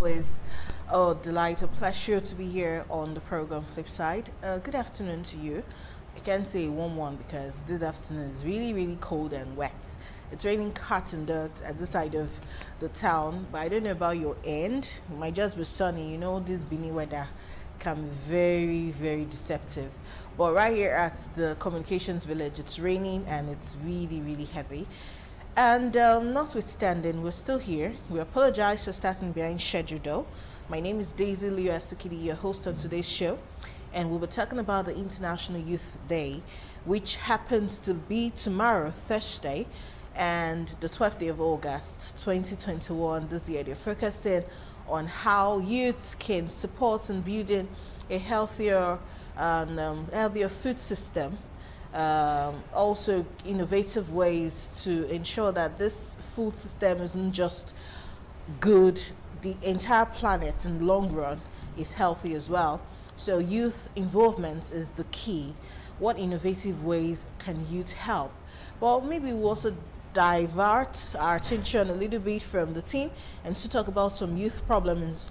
always a delight, a pleasure to be here on the program Flipside. Good afternoon to you. I can't say a warm one because this afternoon is really cold and wet. It's raining cat and dirt at this side of the town, but I don't know about your end. It might just be sunny. You know, this Bini weather can be very deceptive. But right here at the communications village, it's raining and it's really heavy. And notwithstanding, we're still here. We apologize for starting behind schedule though. My name is Daisy Leo Asikidi, your host on today's show, and we'll be talking about the International Youth Day, which happens to be tomorrow, Thursday, and the 12th day of August 2021 this year. They're focusing on how youths can support in building a healthier food system. Also innovative ways to ensure that this food system isn't just good, the entire planet in the long run is healthy as well. So youth involvement is the key. What innovative ways can youth help? Well, maybe we'll also divert our attention a little bit from the team and to talk about some youth problems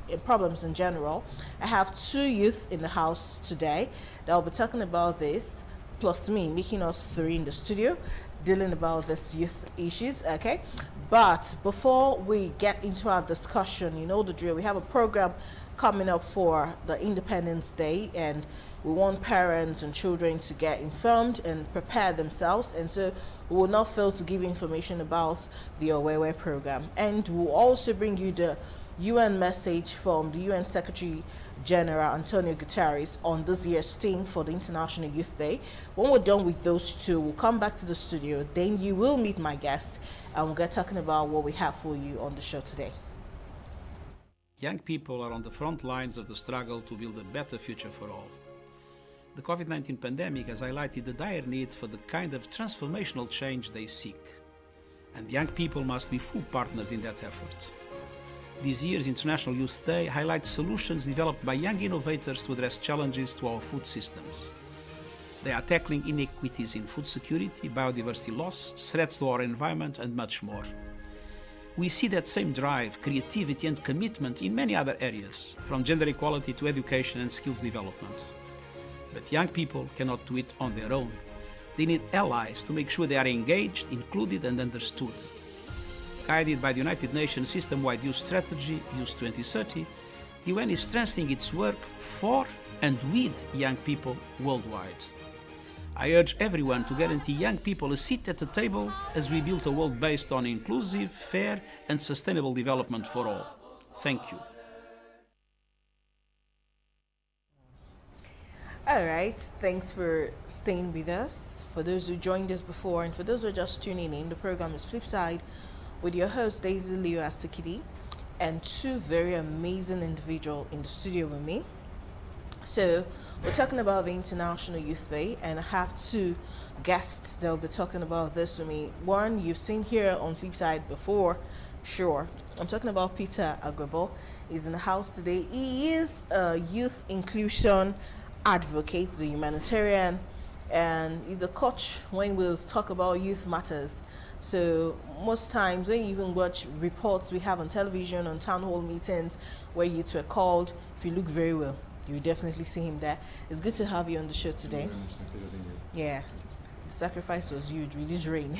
in general. I have two youth in the house today that will be talking about this, plus me, making us three in the studio dealing about this youth issues. Okay, but before we get into our discussion, you know the drill. We have a program coming up for the Independence Day, and we want parents and children to get informed and prepare themselves, and so we will not fail to give information about the Owewe program. And we'll also bring you the UN message from the UN Secretary General Antonio Guterres on this year's theme for the International Youth Day. When we're done with those two, we'll come back to the studio. Then you will meet my guest, and we'll get talking about what we have for you on the show today. Young people are on the front lines of the struggle to build a better future for all. The COVID-19 pandemic has highlighted the dire need for the kind of transformational change they seek, and young people must be full partners in that effort. This year's International Youth Day highlights solutions developed by young innovators to address challenges to our food systems. They are tackling inequities in food security, biodiversity loss, threats to our environment, and much more. We see that same drive, creativity, and commitment in many other areas, from gender equality to education and skills development. But young people cannot do it on their own. They need allies to make sure they are engaged, included, and understood. Guided by the United Nations System-Wide Youth Strategy, Youth 2030, the UN is strengthening its work for and with young people worldwide. I urge everyone to guarantee young people a seat at the table as we build a world based on inclusive, fair, and sustainable development for all. Thank you. All right, thanks for staying with us. For those who joined us before and for those who are just tuning in, the program is Flipside with your host Daisy Leo Asikidi and two very amazing individuals in the studio with me. So we're talking about the International Youth Day, and I have two guests that will be talking about this with me. One you've seen here on Flipside before, sure. I'm talking about Peter Agwebo. He's in the house today. He is a youth inclusion advocate, he's a humanitarian, and he's a coach when we'll talk about youth matters. So most times when you even watch reports we have on television, on town hall meetings where youth were called, if you look very well, you definitely see him there. It's good to have you on the show today. Yeah, the sacrifice was huge with this rain.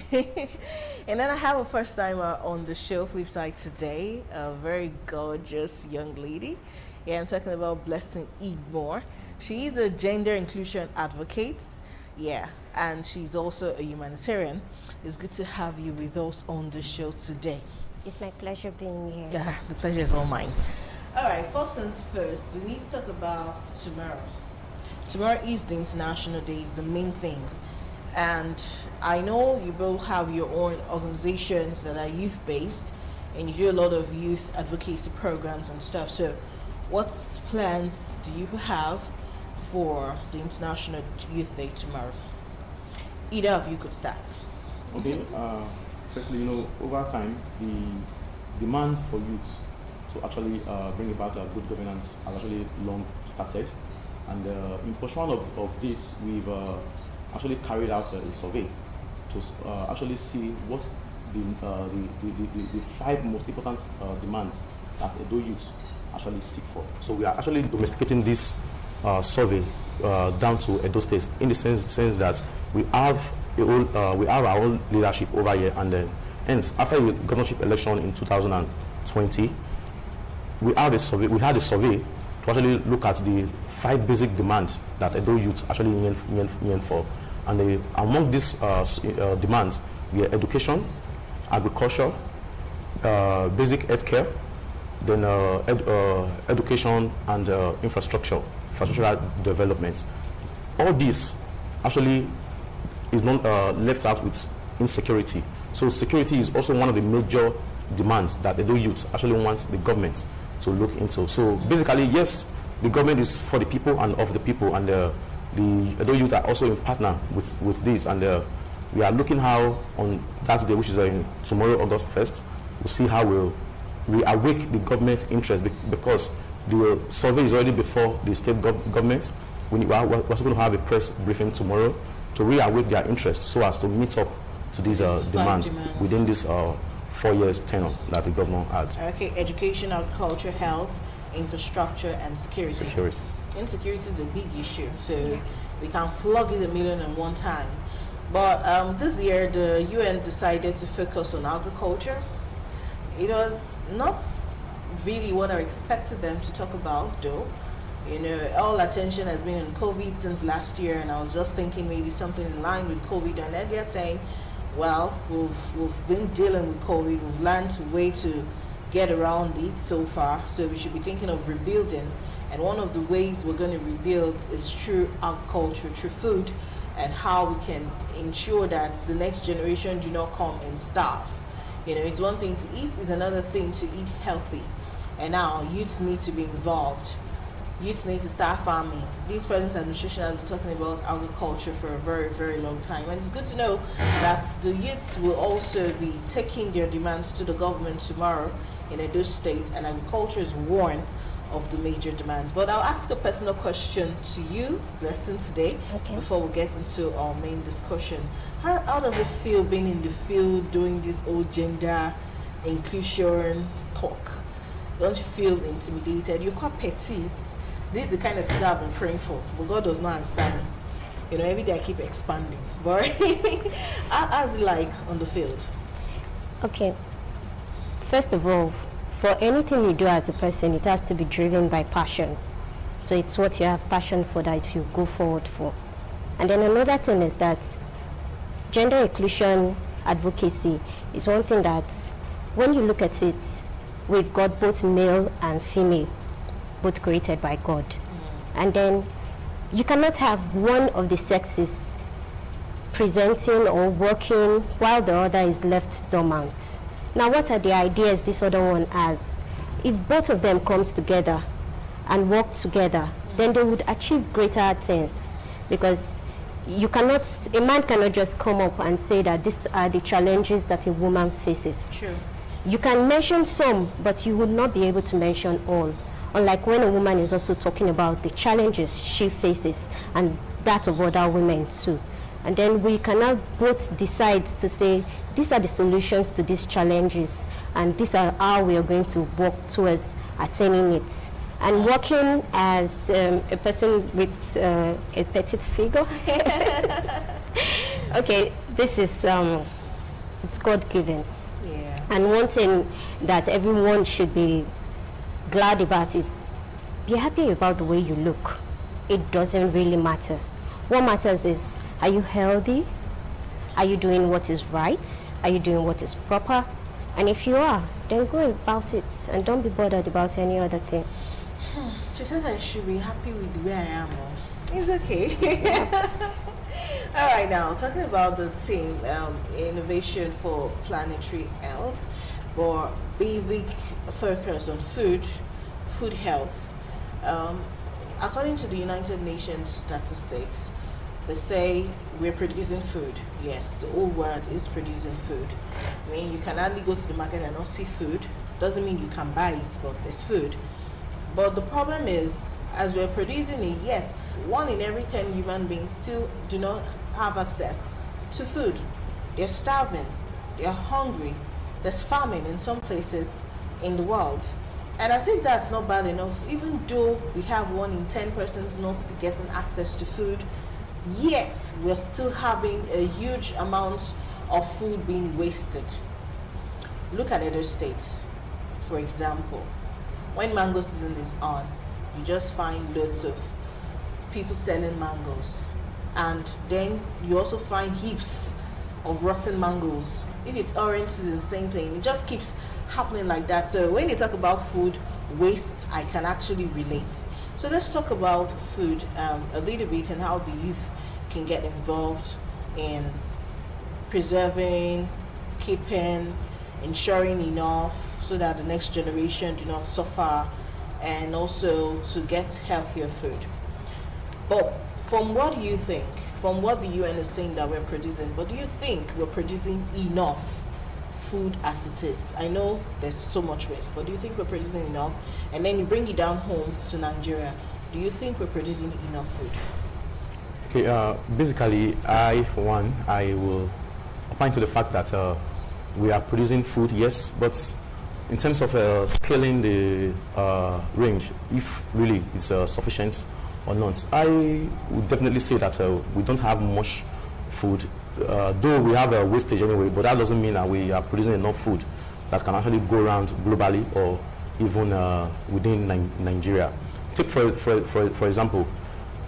And then I have a first timer on the show Flipside today, a very gorgeous young lady. Yeah, I'm talking about Blessing Eidmore. She's a gender inclusion advocate, yeah, and she's also a humanitarian. It's good to have you with us on the show today. It's my pleasure being here. Yeah, the pleasure is all mine. All right, first things first, we need to talk about tomorrow. Tomorrow is the International Day, is the main thing. And I know you both have your own organizations that are youth-based, and you do a lot of youth advocacy programs and stuff. So what plans do you have for the International Youth Day tomorrow? Either of you could start. Okay, firstly, over time, the demand for youth to actually bring about a good governance has actually long started. And in pursuit of this, we've actually carried out a survey to actually see what the five most important demands that Edo youth actually seek for. So we are actually domesticating this survey down to Edo State in the sense that we have our own leadership over here, and then hence after the governorship election in 2020, we had a survey to actually look at the 5 basic demands that Edo youth actually yearn for, and among these demands were education, agriculture, basic healthcare, then education and infrastructural development. All this actually is not left out with insecurity. So security is also one of the major demands that the youth actually want the government to look into. So basically, yes, the government is for the people and of the people, and the Edo youth are also in partner with this, and we are looking how on that day, which is tomorrow, August 1st, we'll see how we'll reawake the government interest, because the survey is already before the state government. We're going to have a press briefing tomorrow to reawake their interest so as to meet up to these demands within this 4 years tenure that the governor had. Okay, education, agriculture, health, infrastructure, and security. Insecurity is a big issue, so we can flog it 1,000,000 at one time. But this year, the UN decided to focus on agriculture. It was not really what I expected them to talk about, though. You know, all attention has been on COVID since last year, and I was just thinking maybe something in line with COVID, and then they're saying, well, we've been dealing with COVID, we've learned a way to get around it so far, so we should be thinking of rebuilding. And one of the ways we're going to rebuild is through agriculture, through food, and how we can ensure that the next generation do not come and starve. You know, it's one thing to eat, it's another thing to eat healthy. And now youths need to be involved. Youths need to start farming. This present administration has been talking about agriculture for a very, very long time. And it's good to know that the youths will also be taking their demands to the government tomorrow in Edo State, and agriculture is one of the major demands. But I'll ask a personal question to you, Blessing, today, before we get into our main discussion. How does it feel being in the field doing this old gender inclusion talk? Don't you feel intimidated? You're quite petite. This is the kind of thing I've been praying for, but God does not answer me. You know, every day I keep expanding. But how's it like on the field? Okay. First of all, for anything you do as a person, it has to be driven by passion. So it's what you have passion for that you go forward for. And then another thing is that gender inclusion advocacy is one thing that when you look at it, we've got both male and female, both created by God. And then you cannot have one of the sexes presenting or working while the other is left dormant. Now, what are the ideas this other one has? If both of them comes together and work together, then they would achieve greater things, because you cannot, a man cannot just come up and say that these are the challenges that a woman faces. True. You can mention some, but you would not be able to mention all. Unlike when a woman is also talking about the challenges she faces and that of other women too. And then we cannot both decide to say, these are the solutions to these challenges, and these are how we are going to work towards attaining it. And working as a person with a petite figure, okay, this is, it's God-given. Yeah. And one thing that everyone should be glad about is, be happy about the way you look. It doesn't really matter. What matters is, are you healthy? Are you doing what is right? Are you doing what is proper? And if you are, then go about it and don't be bothered about any other thing. She said I should be happy with the way I am. It's okay. All right, now talking about the team, innovation for planetary health, or basic focus on food health. According to the United Nations statistics, they say we're producing food. Yes, the whole world is producing food. I mean, you can hardly go to the market and not see food. Doesn't mean you can buy it, but there's food. But the problem is, as we're producing it, yet 1 in every 10 human beings still do not have access to food. They're starving, they're hungry, there's famine in some places in the world. And as if that's not bad enough, even though we have 1 in 10 persons not getting access to food, yet we're still having a huge amount of food being wasted. Look at other states. For example, when mango season is on, you just find loads of people selling mangoes, and then you also find heaps of rotten mangoes. If it's orange season, same thing. It just keeps happening like that. So when you talk about food waste, I can actually relate. So let's talk about food a little bit, and how the youth can get involved in preserving, keeping, ensuring enough so that the next generation do not suffer, and also to get healthier food. But from what do you think, from what the UN is saying that we're producing, but do you think we're producing enough food as it is? I know there's so much waste, but do you think we're producing enough? And then you bring it down home to Nigeria, do you think we're producing enough food? Okay, basically, I, for one, I will point to the fact that we are producing food, yes, but in terms of scaling the range, if really it's sufficient or not, I would definitely say that we don't have much food, though we have a wastage anyway, but that doesn't mean that we are producing enough food that can actually go around globally or even within Nigeria. Take for example,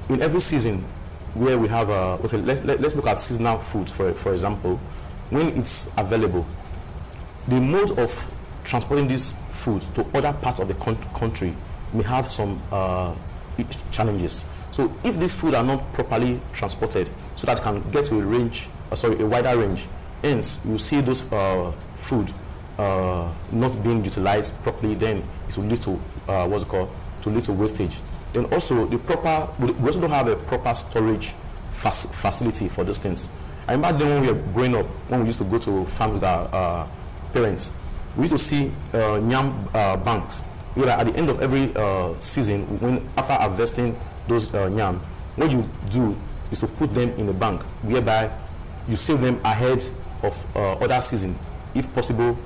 in every season where we have, okay, let's look at seasonal food, for example. When it's available, the mode of transporting this food to other parts of the country may have some challenges. So if these food are not properly transported so that it can get to a wider range, hence you see those food not being utilized properly, then it will lead to wastage. Then also we also don't have a proper storage facility for those things. I remember then when we were growing up, when we used to go to farm with our parents, we used to see yam banks. Where at the end of every season, when after harvesting those yam, what you do is to put them in a bank, whereby you save them ahead of other season, if possible,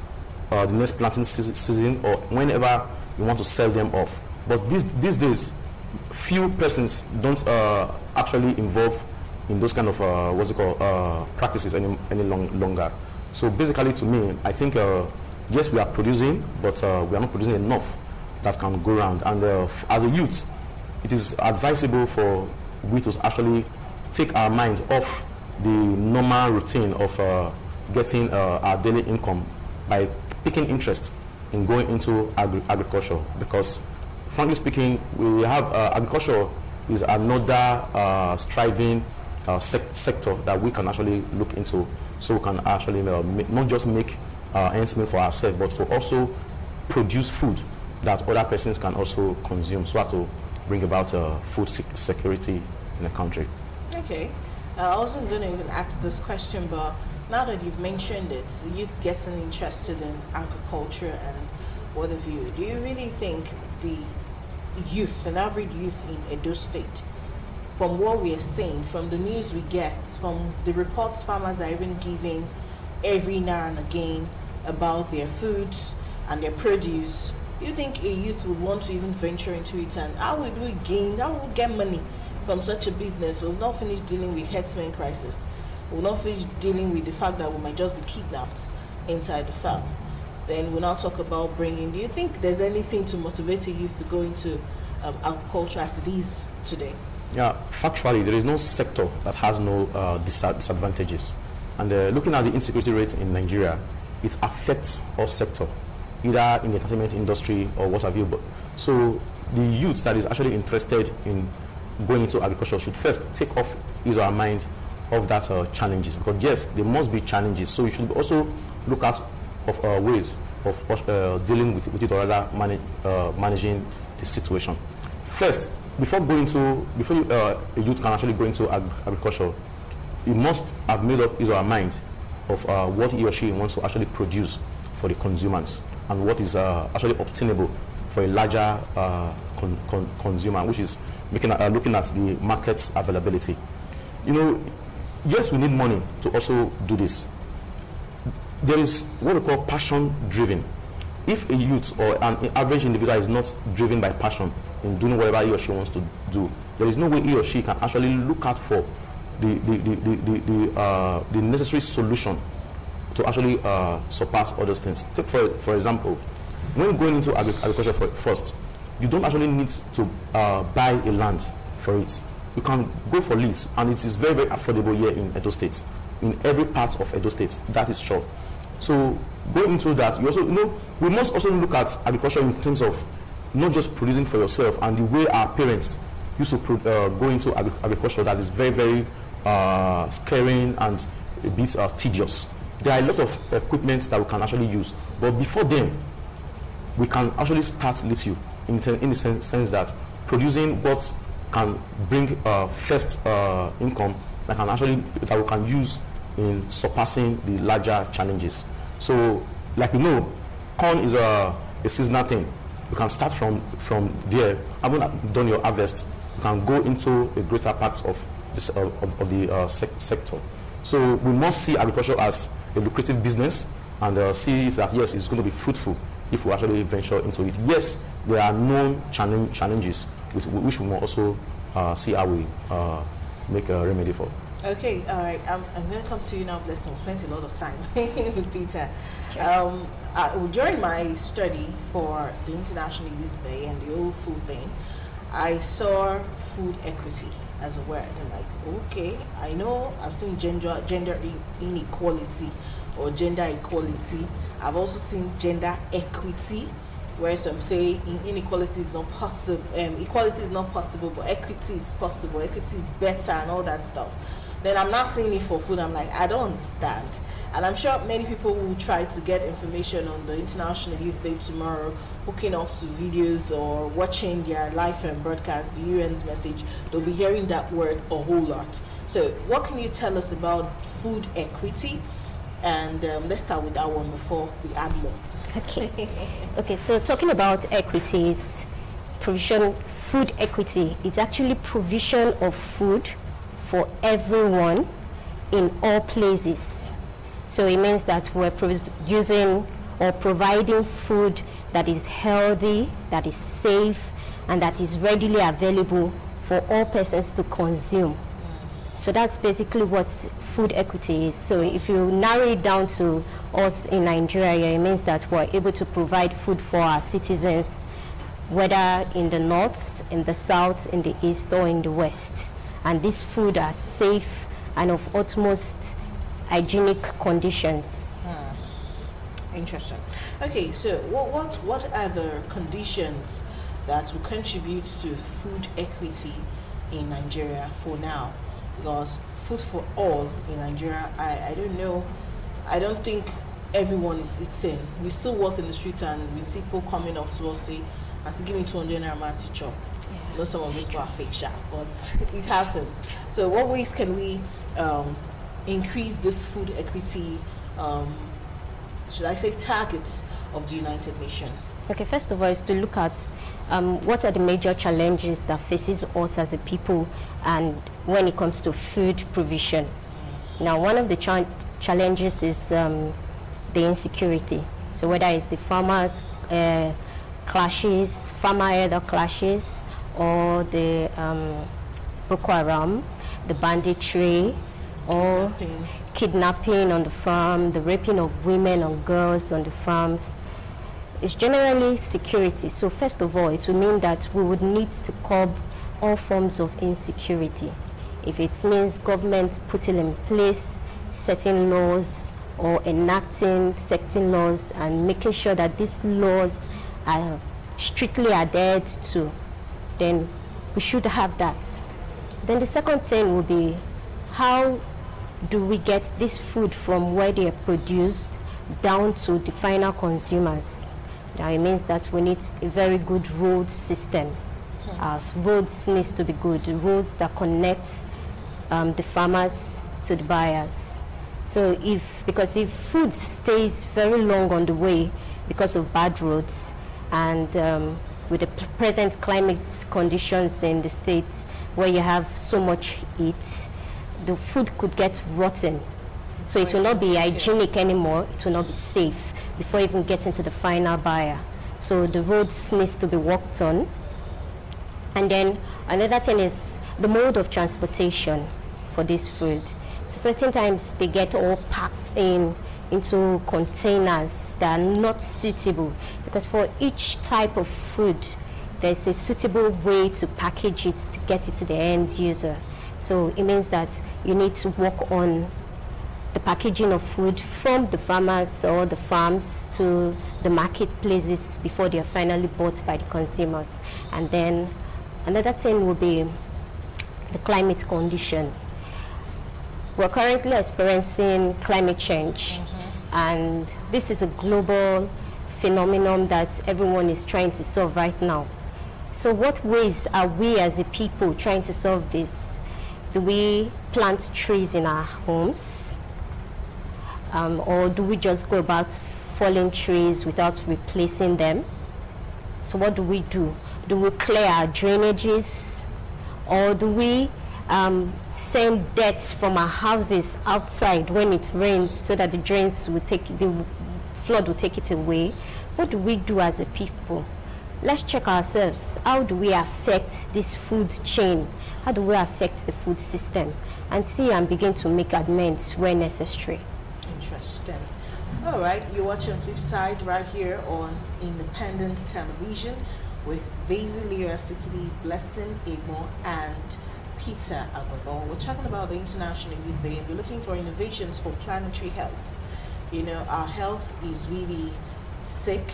the next planting season, or whenever you want to sell them off. But these days, few persons don't actually involve in those kind of practices any longer. So basically, to me, I think yes, we are producing, but we are not producing enough that can go around. And as a youth, it is advisable for we to actually take our mind off the normal routine of getting our daily income by taking interest in going into agriculture, because frankly speaking, we have agriculture is another striving sector that we can actually look into, so we can actually not just make ends meet for ourselves, but to also produce food that other persons can also consume, so as to bring about food security in the country. Okay, I wasn't going to even ask this question, but now that you've mentioned it, the youth getting interested in agriculture and what have you, do you really think the youth, an average youth in Edo State, from what we are seeing, from the news we get, from the reports farmers are even giving every now and again about their foods and their produce, do you think a youth would want to even venture into it? And how would we gain, how would we get money from such a business? We've not finished dealing with herdsmen crisis. We'll not finish dealing with the fact that we might just be kidnapped inside the farm. Then we'll now talk about bringing, do you think there's anything to motivate a youth to go into agriculture as it is today? Yeah, factually, there is no sector that has no disadvantages. And looking at the insecurity rate in Nigeria, it affects all sector, either in the entertainment industry or what have you. But so the youth that is actually interested in going into agriculture should first take off his or her mind of that challenges, because yes, there must be challenges. So you should also look at ways of dealing with it, or rather managing the situation. First, before a youth can actually go into agriculture, he must have made up his or her mind of what he or she wants to actually produce for the consumers, and what is actually obtainable for a larger consumer, which is looking at the market's availability. You know, yes, we need money to also do this. There is what we call passion driven. if a youth or an average individual is not driven by passion in doing whatever he or she wants to do, there is no way he or she can actually look out for the necessary solution to actually surpass other things. Take for example, when going into agriculture first, you don't actually need to buy a land for it. You can go for lease, and it is very, very affordable here in Edo State, in every part of Edo State, that is sure. So going into that, you also, we must also look at agriculture in terms of not just producing for yourself, and the way our parents used to go into agriculture, that is very, very scaring and a bit tedious. There are a lot of equipment that we can actually use, but before then, we can actually start little in the sense that producing what can bring first income that we can use in surpassing the larger challenges. So, like we know, corn is a seasonal thing. You can start from there. Having done your harvest, you can go into a greater part of this of the sector. So we must see agriculture as a lucrative business, and see it that yes, it's going to be fruitful if we actually venture into it. Yes, there are known challenges which we will also see how we make a remedy for. Okay, all right. I'm going to come to you now, Blessing. We've spent a lot of time with Peter. Sure. During my study for the International Youth Day and the whole food thing, I saw food equity as a word. I'm like, okay, I know I've seen gender inequality or gender equality. I've also seen gender equity, where some say inequality is not possible, equality is not possible, but equity is possible, equity is better and all that stuff. Then I'm not seeing it for food. I'm like, I don't understand. And I'm sure many people will try to get information on the International Youth Day tomorrow, hooking up to videos or watching their live broadcast, the UN's message. They'll be hearing that word a whole lot. So what can you tell us about food equity? And let's start with that one before we add more. Okay. Okay, so talking about equity, it's provision, food equity. It's actually provision of food for everyone in all places. So it means that we're producing or providing food that is healthy, that is safe, and that is readily available for all persons to consume. So that's basically what food equity is. So if you narrow it down to us in Nigeria, it means that we're able to provide food for our citizens, whether in the north, in the south, in the east, or in the west. And this food are safe and of utmost hygienic conditions. Interesting. Okay, so what are the conditions that will contribute to food equity in Nigeria for now? Because food for all in Nigeria, I don't know, I don't think everyone is eating. We still walk in the streets and we see people coming up to us say, "Auntie, give me 200 naira to chop." I know some of these people are fake sharp, but it happens. So what ways can we increase this food equity, should I say targets of the United Nations? Okay, first of all is to look at what are the major challenges that faces us as a people and when it comes to food provision. Now, one of the challenges is the insecurity. So whether it's the farmers clashes, farmer-elder clashes, or the Boko Haram, the banditry, or kidnapping on the farm, the raping of women and girls on the farms. It's generally security. So first of all, it will mean that we would need to curb all forms of insecurity. If it means government putting in place certain laws or enacting certain laws and making sure that these laws are strictly adhered to, then we should have that. Then the second thing will be, how do we get this food from where they are produced down to the final consumers? Now it means that we need a very good road system. Roads needs to be good, roads that connect the farmers to the buyers. So because if food stays very long on the way because of bad roads, and with the present climate conditions in the states where you have so much heat, the food could get rotten. So it will not be hygienic anymore, it will not be safe. before even getting to the final buyer. So the roads needs to be worked on. And then another thing is the mode of transportation for this food. So certain times they get all packed into containers that are not suitable, because for each type of food there's a suitable way to package it to get it to the end user. So it means that you need to work on the packaging of food from the farmers or the farms to the marketplaces before they are finally bought by the consumers. And then another thing will be the climate condition. We're currently experiencing climate change, and this is a global phenomenon that everyone is trying to solve right now. So what ways are we as a people trying to solve this? Do we plant trees in our homes? Or do we just go about falling trees without replacing them? So what do we do? Do we clear our drainages? Or do we send dirt from our houses outside when it rains so that the flood will take it away? What do we do as a people? Let's check ourselves. How do we affect this food chain? How do we affect the food system? And see and begin to make amends where necessary. Interesting. All right, you're watching Flipside right here on Independent Television with Daisy Leah Sikidi, Blessing Igmo, and Peter Agwabo. We're talking about the International Youth Day, and we're looking for innovations for planetary health. You know, our health is really sick,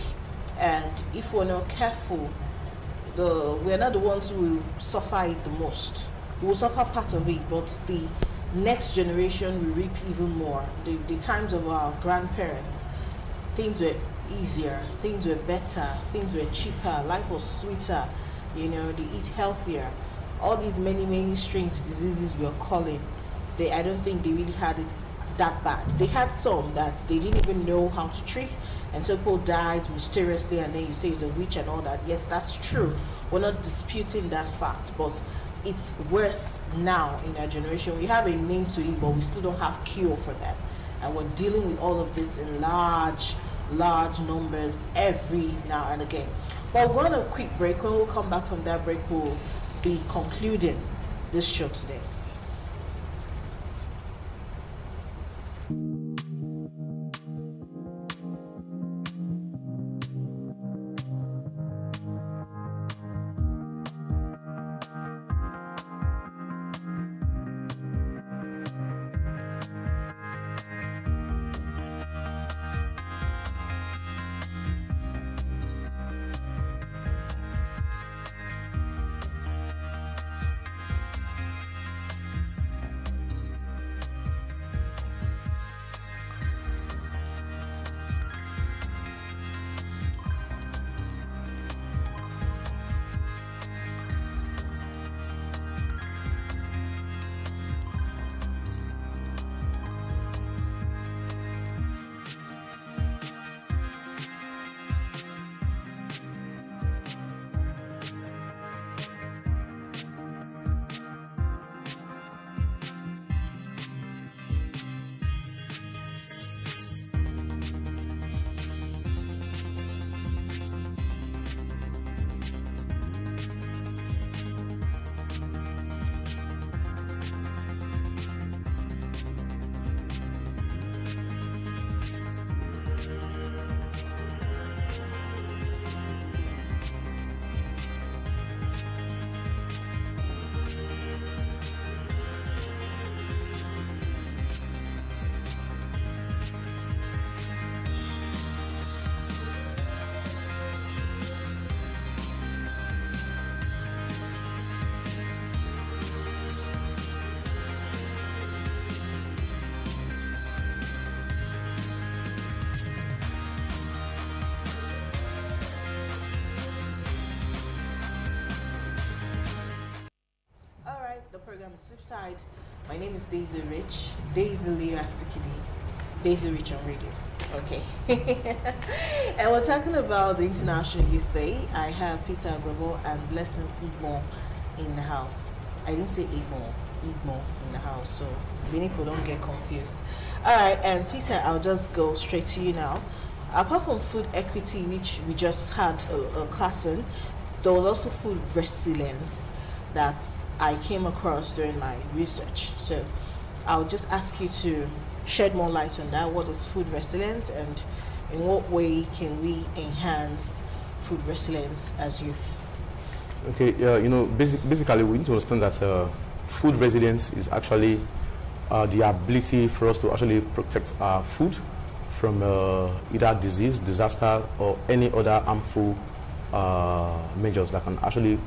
and if we're not careful, we're not the ones who will suffer it the most. We will suffer part of it, but the next generation will reap even more. The times of our grandparents, things were easier, things were better, things were cheaper, life was sweeter, you know, they eat healthier. All these many strange diseases we're calling, I don't think they really had it that bad. They had some that they didn't even know how to treat, and so people died mysteriously, and then you say it's a witch and all that. Yes, that's true. We're not disputing that fact, but it's worse now in our generation. We have a name to it, but we still don't have cure for them, and we're dealing with all of this in large numbers every now and again. But we're on a quick break. When we come back from that break, we'll be concluding this show today. The program is Flipside. My name is Daisy Rich, Daisy Leah Sikidi, Daisy Rich on radio. Okay. And we're talking about the International Youth Day. I have Peter Agwabo and Blessing Igmo in the house. I didn't say Igmo in the house, so many people don't get confused. All right, and Peter, I'll just go straight to you now. Apart from food equity, which we just had a class in, there was also food resilience that I came across during my research. So I'll just ask you to shed more light on that. What is food resilience, and in what way can we enhance food resilience as youth? Okay, basically we need to understand that food resilience is actually the ability for us to actually protect our food from either disease, disaster, or any other harmful measures that can actually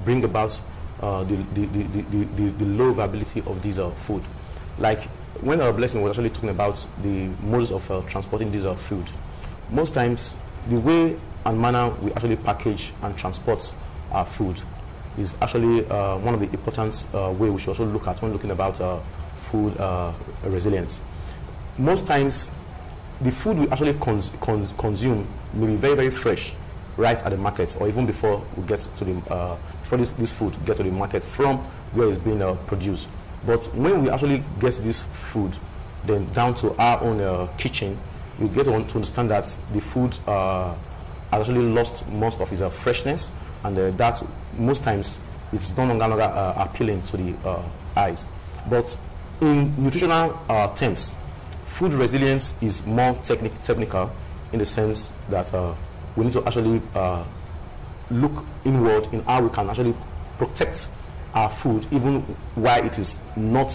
bring about the low viability of this food. Like when our blessing was actually talking about the modes of transporting this food, most times the way and manner we actually package and transport our food is actually one of the important way we should also look at when looking about food resilience. Most times the food we actually consume may be very, very fresh right at the market, or even before we get to the before this food get to the market from where it's being produced. But when we actually get this food then down to our own kitchen, we get to understand that the food has actually lost most of its freshness, and that most times it's no longer appealing to the eyes. But in nutritional terms, food resilience is more technical in the sense that we need to actually look inward in how we can actually protect our food even while it is not,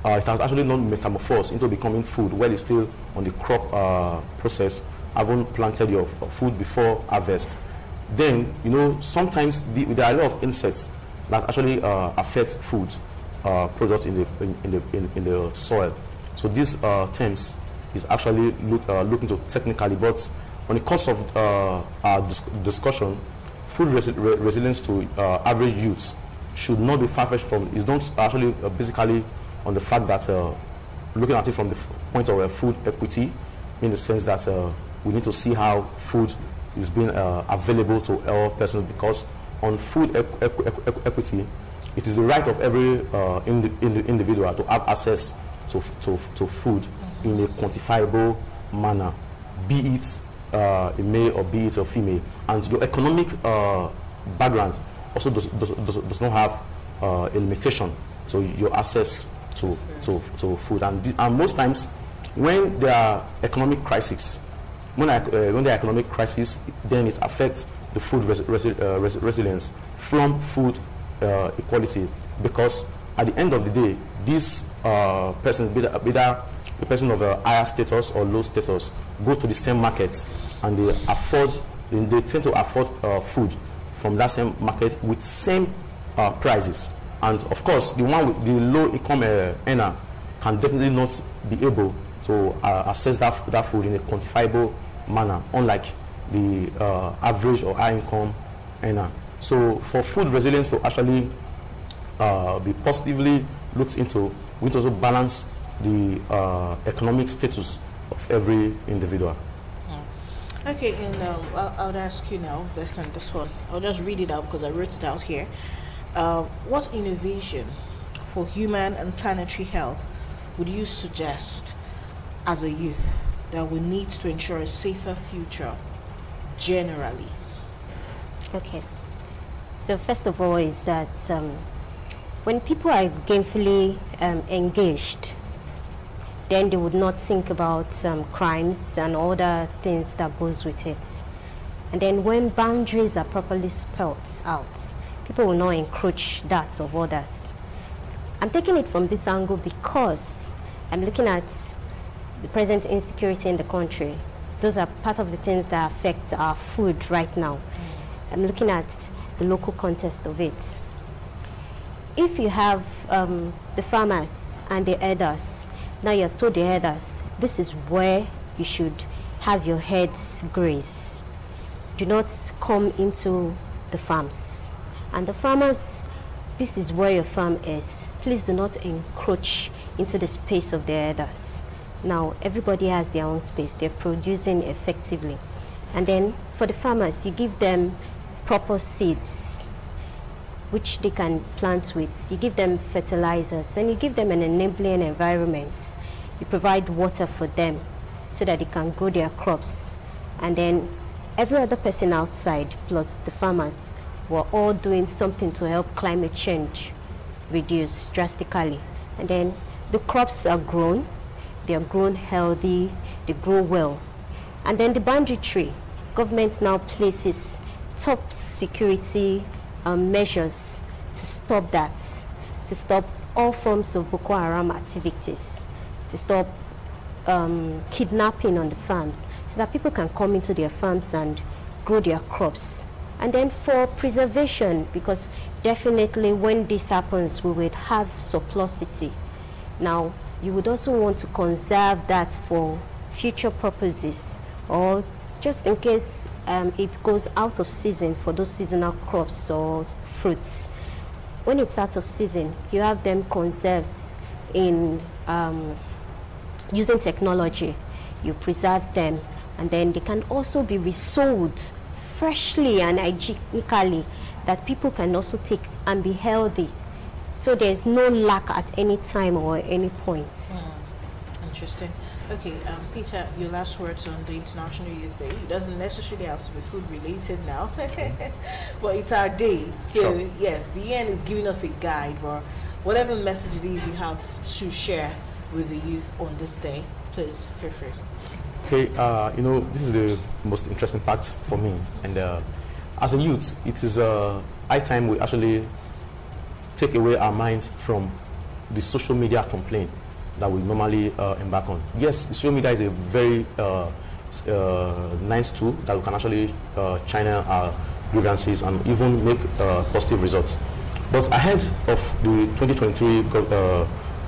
it has actually not metamorphosed into becoming food while it's still on the crop process, having planted your food before harvest. Then, sometimes there are a lot of insects that actually affect food products in the soil. So these terms is actually look into technically, but on the course of our discussion, food resilience to average youths should not be far-fetched from, is not actually basically on the fact that looking at it from the point of food equity, in the sense that we need to see how food is being available to all persons, because on food equity, it is the right of every individual to have access to food in a quantifiable manner, be it a male or be it a female. And your economic background also does not have a limitation to your access to food. And most times when there are economic crises, when there are economic crises, then it affects the food resilience from food equality, because at the end of the day, these persons, be either a person of a higher status or low status, go to the same market, and they tend to afford food from that same market with same prices. And of course, the one with the low income earner can definitely not be able to assess that food in a quantifiable manner, unlike the average or high income earner. So for food resilience to actually be positively looked into, we need to also balance the economic status of every individual. Okay, and I would ask you now, listen, this one, I'll just read it out because I wrote it out here. What innovation for human and planetary health would you suggest as a youth that we need to ensure a safer future generally? Okay, so first of all is that when people are gainfully engaged, then they would not think about crimes and other things that goes with it. And then when boundaries are properly spelled out, people will not encroach that of others. I'm taking it from this angle because I'm looking at the present insecurity in the country. Those are part of the things that affect our food right now. I'm looking at the local context of it. If you have the farmers and the herders, now you have told the herders, this is where you should have your herds graze. Do not come into the farms. And the farmers, this is where your farm is. Please do not encroach into the space of the herders. Now, everybody has their own space. They're producing effectively. And then for the farmers, you give them proper seeds, which they can plant with. You give them fertilizers, and you give them an enabling environment. You provide water for them. so that they can grow their crops. And then every other person outside, plus the farmers, were all doing something to help climate change reduce drastically. And then the crops are grown, they are grown healthy, they grow well. And then the boundary tree, government now places top security measures to stop that, to stop all forms of Boko Haram activities, to stop kidnapping on the farms, so that people can come into their farms and grow their crops. And then for preservation, because definitely when this happens, we would have surplusity. Now, you would also want to conserve that for future purposes, or just in case it goes out of season for those seasonal crops or fruits. When it's out of season, you have them conserved in using technology. You preserve them, and then they can also be resold freshly and hygienically, that people can also take and be healthy. So there's no lack at any time or any point. Interesting. Okay, Peter, your last words on the International Youth Day. It doesn't necessarily have to be food related now, but it's our day. So sure. Yes, the UN is giving us a guide, but whatever message it is you have to share with the youth on this day, please feel free. Okay, you know, this is the most interesting part for me, and as a youth, it is high time we actually take away our mind from the social media complaint that we normally embark on. Yes, social media is a very nice tool that we can actually channel our grievances and even make positive results. But ahead of the 2023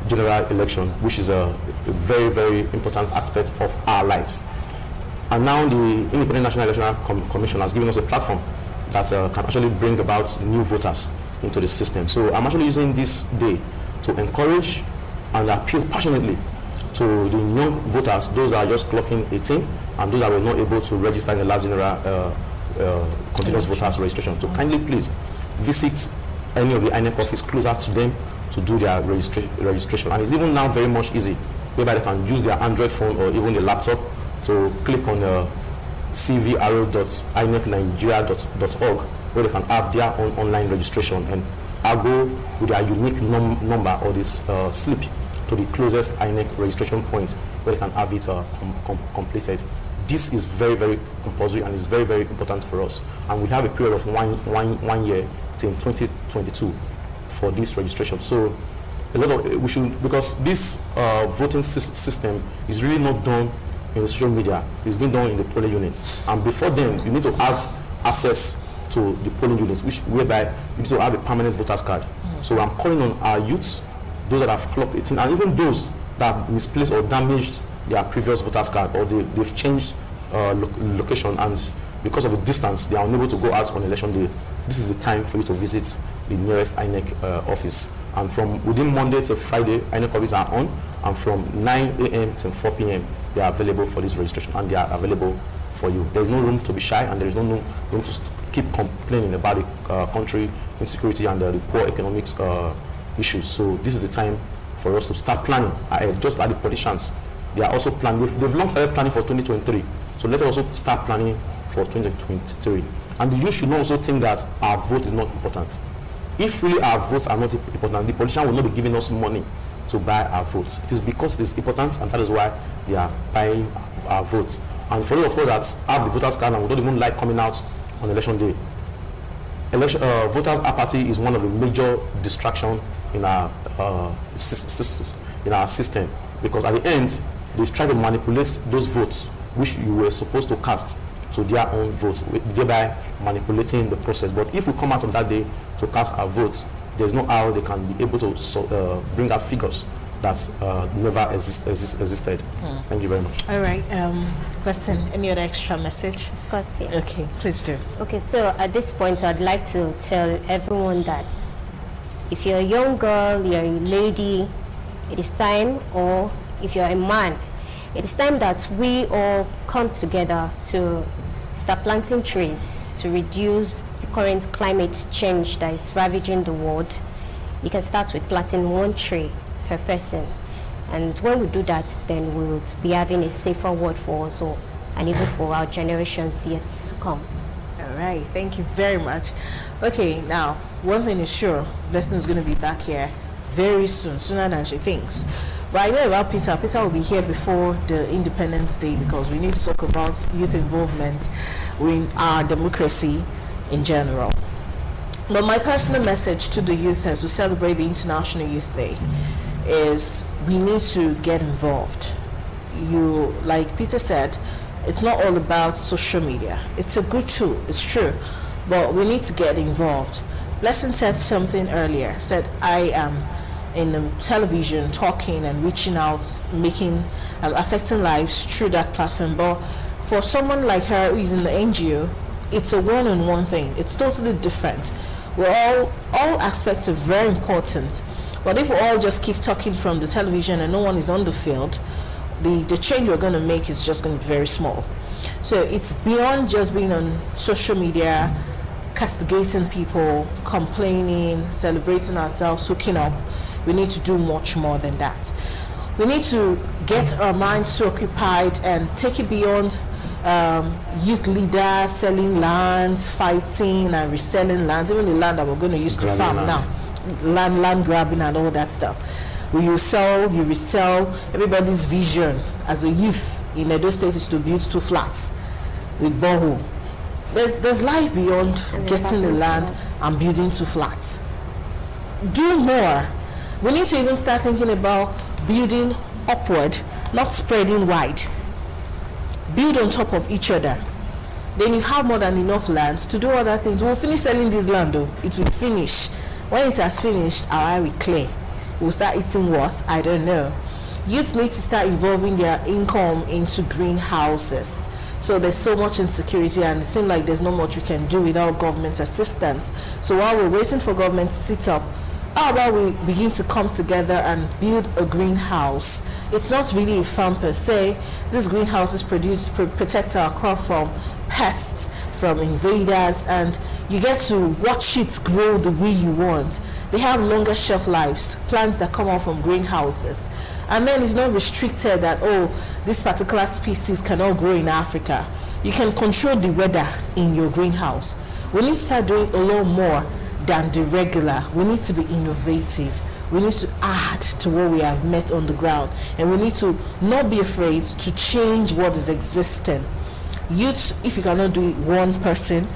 general election, which is a very, very important aspect of our lives, and now the Independent National Electoral Commission has given us a platform that can actually bring about new voters into the system. So I'm actually using this day to encourage and appeal passionately to the young voters, those that are just clocking 18 and those that were not able to register in the last general continuous voters registration, to kindly please visit any of the INEC office closer to them to do their registration. And it's even now very much easy, whereby they can use their Android phone or even the laptop to click on cvro.inecnigeria.org, where they can have their own online registration and go with their unique number or this slip to the closest INEC registration point where they can have it completed. This is very, very compulsory and is very, very important for us. And we have a period of one year till 2022 for this registration. So a lot of we should, because this voting system is really not done in the social media, it's being done in the polling units. And before then, you need to have access to the polling units, whereby you need to have a permanent voter's card. So I'm calling on our youths, those that have clocked 18, and even those that have misplaced or damaged their previous voter's card, or they've changed location, and because of the distance, they are unable to go out on election day. This is the time for you to visit the nearest INEC office. And from within Monday to Friday, INEC offices are on, and from 9 a.m. to 4 p.m., they are available for this registration, and they are available for you. There is no room to be shy, and there is no room to keep complaining about the country insecurity and the poor economics issues. So this is the time for us to start planning ahead, just like the politicians. They are also planning. They've long started planning for 2023. So let us also start planning for 2023. And the youth should not also think that our vote is not important. If really our votes are not important, the politician will not be giving us money to buy our votes. It is because it is important, and that is why they are buying our votes. And for those of us that have the voters card and we don't even like coming out on election day, voters apathy is one of the major distractions in our system, because at the end they try to manipulate those votes which you were supposed to cast to their own votes, thereby manipulating the process. But if we come out on that day to cast our votes, there's no how they can be able to bring out figures that never existed. Thank you very much. All right. Listen, any other extra message? Of course, yes. Okay, please do. Okay, so at this point, I'd like to tell everyone that if you're a young girl, you're a lady, it is time, or if you're a man, it is time that we all come together to start planting trees to reduce the current climate change that is ravaging the world. You can start with planting 1 tree per person. And when we do that, then we would be having a safer world for us all, and even for our generations yet to come. All right, thank you very much. Okay, now, one thing is sure, Blessing is going to be back here very soon, sooner than she thinks. But I know about Peter. Peter will be here before the Independence Day because we need to talk about youth involvement in our democracy in general. But my personal message to the youth as we celebrate the International Youth Day is we need to get involved. You, like Peter said, it's not all about social media. It's a good tool, it's true, but we need to get involved. Blessing said something earlier, said I am in the television talking and reaching out, making, affecting lives through that platform. But for someone like her who is in the NGO, it's a one-on-one thing. It's totally different. All aspects are very important. But if we all just keep talking from the television and no one is on the field, the change we're going to make is just going to be very small. So it's beyond just being on social media, castigating people, complaining, celebrating ourselves, hooking up. We need to do much more than that. We need to get our minds so occupied and take it beyond youth leaders selling lands, fighting and reselling lands, even the land that we're going to use to farm now, land grabbing and all that stuff. You sell, you resell. Everybody's vision as a youth in Edo State is to build 2 flats with borehole. There's life beyond getting the land and building 2 flats. Do more. We need to even start thinking about building upward, not spreading wide. Build on top of each other. Then you have more than enough lands to do other things. We'll finish selling this land though. It will finish. When it has finished, our eye will clear. We'll start eating what? I don't know. Youths need to start involving their income into greenhouses. So there's so much insecurity and it seems like there's not much we can do without government assistance. So while we're waiting for government to sit up, how about we begin to come together and build a greenhouse? It's not really a farm per se. These greenhouses protect our crop from pests, from invaders, and you get to watch it grow the way you want. They have longer shelf lives, plants that come out from greenhouses. And then it's not restricted that, oh, this particular species cannot grow in Africa. You can control the weather in your greenhouse. We need to start doing a lot more than the regular. We need to be innovative. We need to add to what we have met on the ground. And we need to not be afraid to change what is existing. Youth, if you cannot do it one person,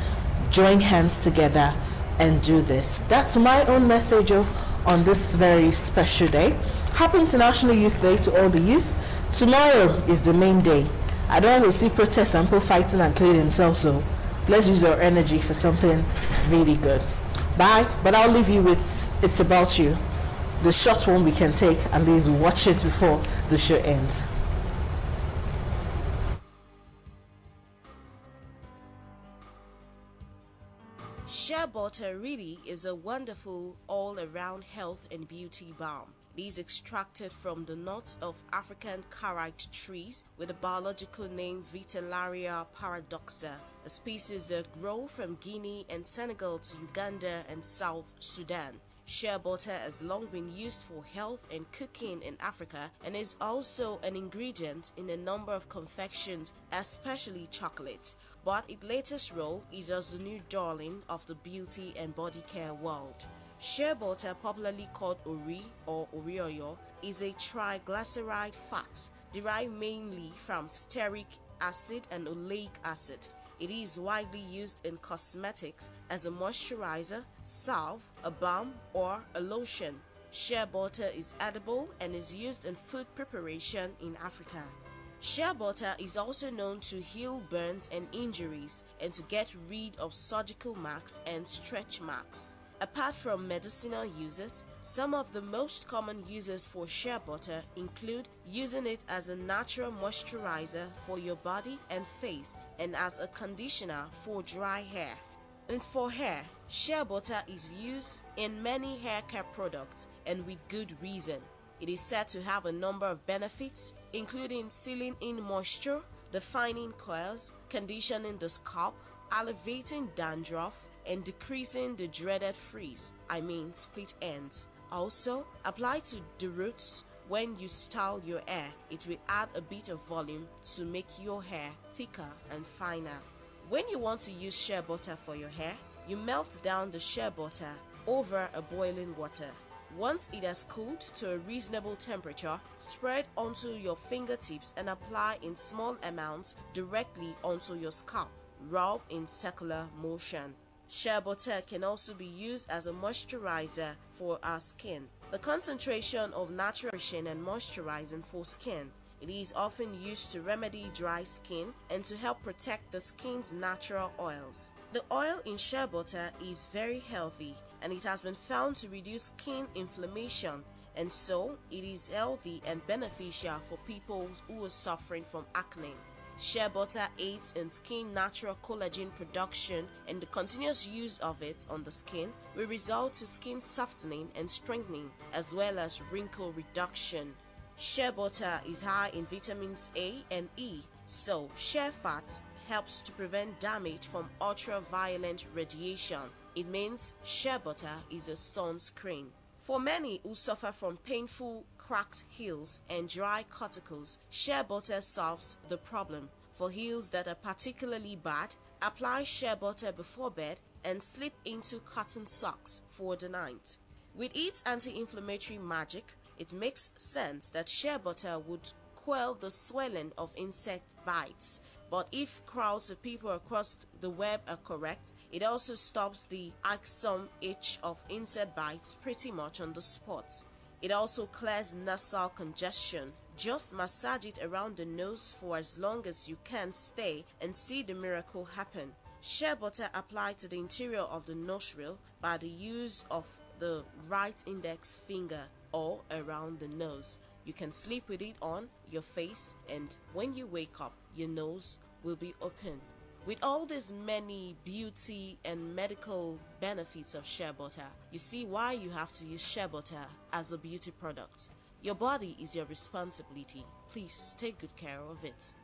join hands together and do this. That's my own message on this very special day. Happy International Youth Day to all the youth. Tomorrow is the main day. I don't want to see protests and people fighting and killing themselves, so let's use our energy for something really good. Bye, but I'll leave you with It's About You. The short one we can take, at least watch it before the show ends. Shea butter really is a wonderful all-around health and beauty balm. It is extracted from the nuts of African carrot trees with the biological name Vitellaria paradoxa, a species that grow from Guinea and Senegal to Uganda and South Sudan. Shea butter has long been used for health and cooking in Africa and is also an ingredient in a number of confections, especially chocolate. But its latest role is as the new darling of the beauty and body care world. Shea butter, popularly called ori or orioyo, is a triglyceride fat derived mainly from stearic acid and oleic acid. It is widely used in cosmetics as a moisturizer, salve, a balm, or a lotion. Shea butter is edible and is used in food preparation in Africa. Shea butter is also known to heal burns and injuries and to get rid of surgical marks and stretch marks. Apart from medicinal uses, some of the most common uses for shea butter include using it as a natural moisturizer for your body and face and as a conditioner for dry hair. And for hair, shea butter is used in many hair care products and with good reason. It is said to have a number of benefits, including sealing in moisture, defining coils, conditioning the scalp, alleviating dandruff, and decreasing the dreaded split ends. Also, apply to the roots, when you style your hair, it will add a bit of volume to make your hair thicker and finer. When you want to use shea butter for your hair, you melt down the shea butter over a boiling water. Once it has cooled to a reasonable temperature, spread onto your fingertips and apply in small amounts directly onto your scalp. Rub in circular motion. Shea butter can also be used as a moisturizer for our skin. The concentration of natural and moisturizing for skin. It is often used to remedy dry skin and to help protect the skin's natural oils. The oil in shea butter is very healthy and it has been found to reduce skin inflammation, and so it is healthy and beneficial for people who are suffering from acne. Shea butter aids in skin natural collagen production, and the continuous use of it on the skin will result to skin softening and strengthening as well as wrinkle reduction. Shea butter is high in vitamins A and E, so shea fat helps to prevent damage from ultraviolet radiation. It means shea butter is a sunscreen. For many who suffer from painful cracked heels and dry cuticles, shea butter solves the problem. For heels that are particularly bad, apply shea butter before bed and slip into cotton socks for the night. With its anti-inflammatory magic, it makes sense that shea butter would quell the swelling of insect bites. But if crowds of people across the web are correct, it also stops the irksome itch of insect bites pretty much on the spot. It also clears nasal congestion. Just massage it around the nose for as long as you can stay and see the miracle happen. Shea butter applied to the interior of the nostril by the use of the right index finger or around the nose. You can sleep with it on your face, and when you wake up, your nose will be open. With all these many beauty and medical benefits of shea butter, you see why you have to use shea butter as a beauty product. Your body is your responsibility. Please take good care of it.